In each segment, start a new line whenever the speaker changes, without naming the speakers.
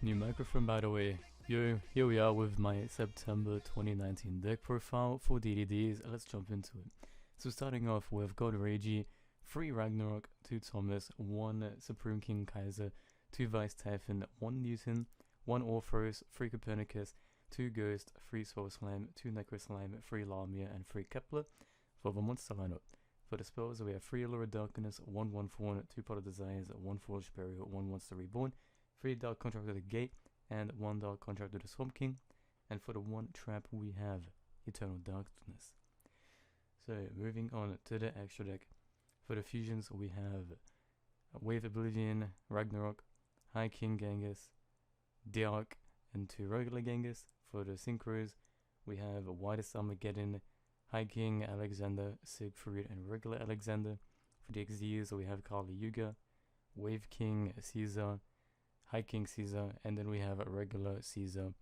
New microphone by the way. Yo, here we are with my September 2019 deck profile for DDDs. Let's jump into it. So starting off with God Regi, 3 Ragnarok, 2 Thomas, 1 Supreme King Kaiser, 2 Vice Typhon, 1 Newton, 1 Orthros, 3 Copernicus, 2 Ghost, 3 Soul Slime, 2 Necro Slime, 3 Lamia, and 3 Kepler for the monster lineup. For the spells, we have 3 Allure of Darkness, 1 1 4, 2 Pot of Desires, 1 Forge Burial, 1 Monster Reborn, 3 Dark Contract to the Gate, and 1 Dark Contract to the Swamp King. And for the 1 trap, we have Eternal Darkness. So moving on to the extra deck. For the fusions, we have Wave Oblivion, Ragnarok, High King Genghis, Dark, and 2 regular Genghis. For the synchros, we have Widest Armageddon, High King Alexander, Siegfried, and regular Alexander. For the XDs, we have Kali Yuga, Wave King Caesar, High King Caesar, and then we have a regular Caesar.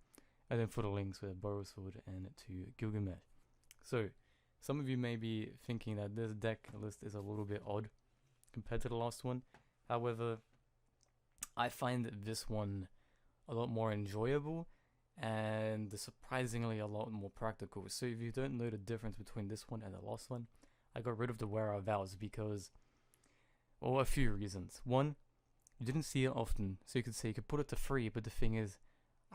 And then for the links, we have Borrow Sword and 2 Gilgamesh. So some of you may be thinking that this deck list is a little bit odd compared to the last one. However, I find this one a lot more enjoyable and surprisingly a lot more practical. So if you don't know the difference between this one and the last one, I got rid of the Wear Our Vows because, well, a few reasons. One, you didn't see it often, so you could say you could put it to 3, but the thing is,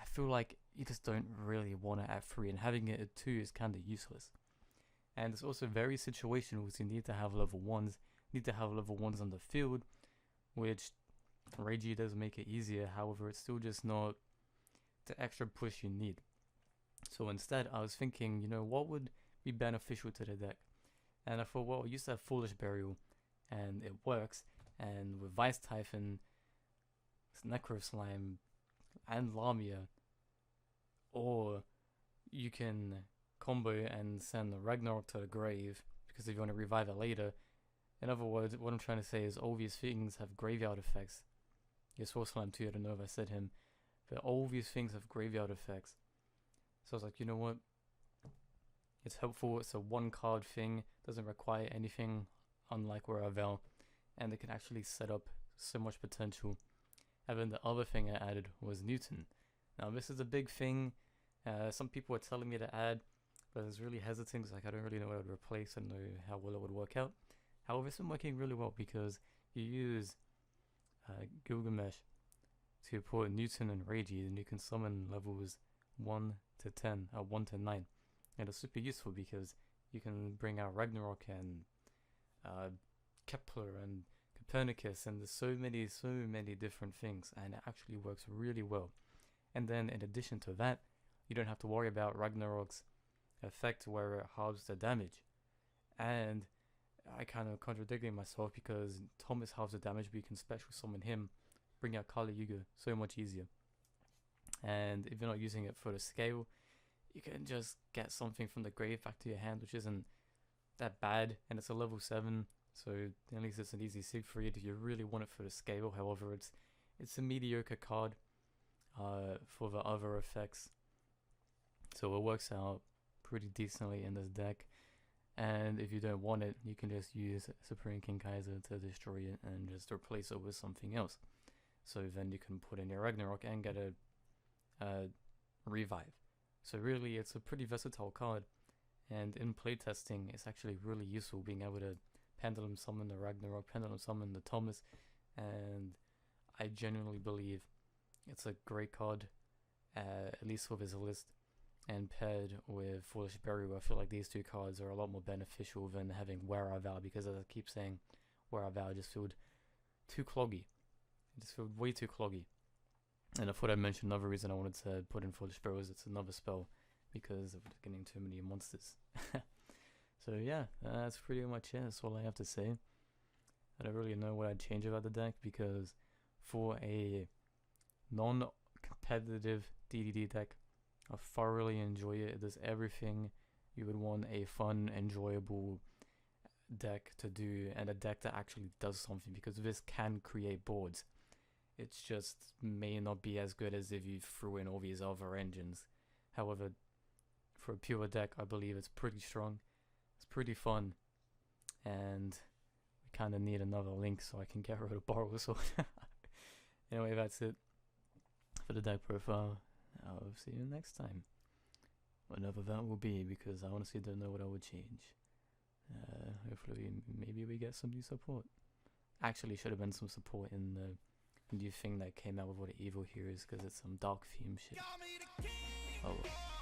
I feel like you just don't really want it at 3, and having it at 2 is kind of useless. And it's also very situational, so you need to have level 1s, need to have level 1s on the field, which Regi does make it easier. However, it's still just not the extra push you need. So instead, I was thinking, you know, what would be beneficial to the deck? And I thought, well, I used to have Foolish Burial, and it works. And with Vice Typhon, Necro Slime, and Lamia, or you can combo and send Ragnarok to the grave, because if you want to revive it later. In other words, what I'm trying to say is all these things have graveyard effects. Your Soul Slime too, I don't know if I said him, but all these things have graveyard effects. So I was like, you know what? It's helpful, it's a 1 card thing, doesn't require anything unlike Wear Our Vow, and it can actually set up so much potential. And then the other thing I added was Newton. Now this is a big thing. Some people are telling me to add, but I was really hesitant because I don't really know what I would replace and know how well it would work out. However, it's been working really well because you use Gilgamesh to put Newton and Regi, and you can summon levels 1 to 10, 1 to 9. And it's super useful because you can bring out Ragnarok and Kepler and Copernicus, and there's so many different things, and it actually works really well. And then in addition to that, you don't have to worry about Ragnarok's effect where it halves the damage. And I kind of contradicting myself because Thomas halves the damage, but you can special summon him, bring out Kali Yuga so much easier. And if you're not using it for the scale, you can just get something from the grave back to your hand, which isn't that bad, and it's a level 7. So at least it's an easy Siegfried if you really want it for the scale. However, it's a mediocre card for the other effects. So it works out pretty decently in this deck. And if you don't want it, you can just use Supreme King Kaiser to destroy it and just replace it with something else. So then you can put in your Ragnarok and get a revive. So really, it's a pretty versatile card. And in playtesting, it's actually really useful being able to Pendulum Summon the Ragnarok, Pendulum Summon the Thomas, and I genuinely believe it's a great card, at least with his list, and paired with Foolish Burial, I feel like these 2 cards are a lot more beneficial than having Wear Our Vow, because as I keep saying, Wear Our Vow just felt too cloggy. It just felt way too cloggy. And I thought I'd mention another reason I wanted to put in Foolish Burial is it's another spell, because of getting too many monsters. So yeah, that's pretty much it. That's all I have to say. I don't really know what I'd change about the deck, because for a non-competitive DDD deck, I thoroughly enjoy it. It does everything you would want a fun, enjoyable deck to do, and a deck that actually does something, because this can create boards. It's just may not be as good as if you threw in all these other engines. However, for a pure deck, I believe it's pretty strong. It's pretty fun, and we kind of need another link so I can get rid of Borrow Sword. Anyway, that's it for the deck profile. I'll see you next time. Whenever that will be, because I honestly don't know what I would change. Hopefully, maybe we get some new support. Actually, should have been some support in the new thing that came out with all the evil heroes, because it's some dark theme shit. Oh well.